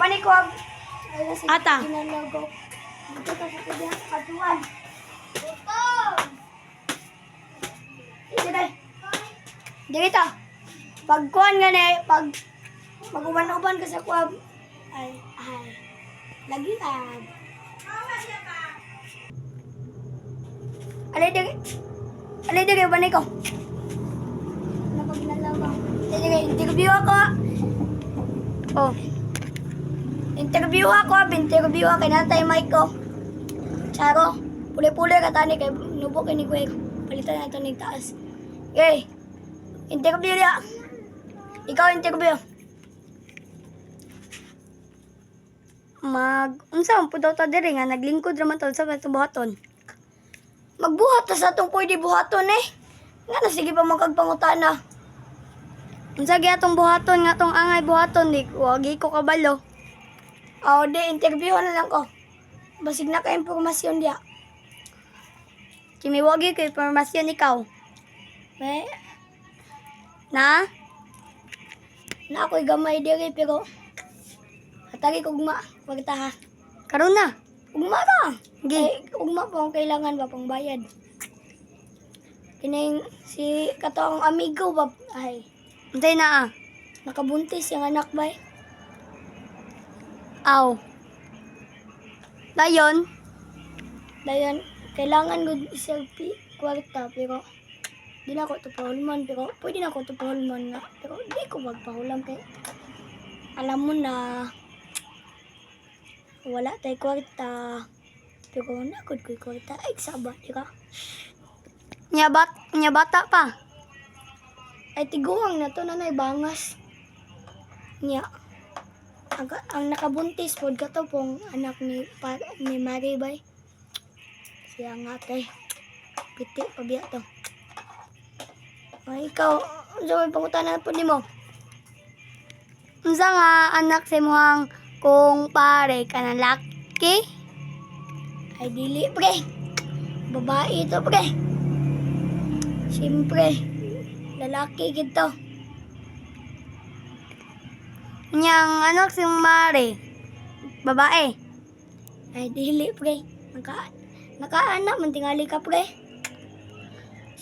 Manikwag. Ata. Ginalago. Dito ka sa kanya. Katuan. Utong. Dito. Pagkuhan nga na pag mag-uban-uban ka sa kuwab. Ay. Lagian. Alay diri banay ko. Napagnalawa. Interview ako. Oh. Interview ako kay natay mic ko. Charo, puli-puli ka tani kay nubo kay ni Kuya. Palitan nato ning taas. Okay. Interview dia. Ikaw interview. Unsa man pud ta diri nga naglingkod ra man ta sa buhaton. Magbuhat ta sa atong pwede buhaton eh. Nga na sige pa magkagpangutana. Unsa gyatong buhaton nga tong angay buhaton di wagi ko kabalo. Oh, di interview na lang ko. Basig na ka impormasyon dia. Kimi wagi ko impormasyon ikaw. Eh, na ako'y gamay diri pero hatagi ko ugma pagta ha. Karon na. Ugma ka. Ugma po ang kailangan ba pang bayad. Kining si katong amigo ba ay. Untay na Nakabuntis yung anak ba? Aw. Dayon, Kailangan ko selfie kwarta pero di na ako tupahulman pero pwede na ako tupahulman nga pero di ko magpahulam kay alam mo na wala tay kwarta pero nakod ko'y kwarta ay saba di ka nya bata pa. ay tiguang na to nanay bangas niya ang nakabuntis pod ka to pong anak ni Maribay siya nga kay piti pabiya to. Ay, ikaw, ano may pangutanan po ni mo? Unsa nga anak sa imuhang kung pare ka ng laki? Ay, dili, pre. Babae ito, pre. Siyempre, lalaki gito. Nyang anak sa imong mare, babae. Ay, dili, pre. Nakaanak, mantingali ka, pre.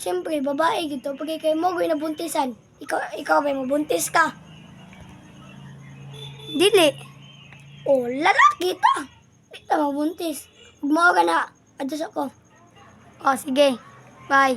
Siyempre, babae gito, pre. Kay mo, gawin na buntisan. Ikaw ba, mabuntis ka? Dili. O, lalaki ito. Ito, mabuntis. Huwag mo ka na. Ados ako. O sige. Bye.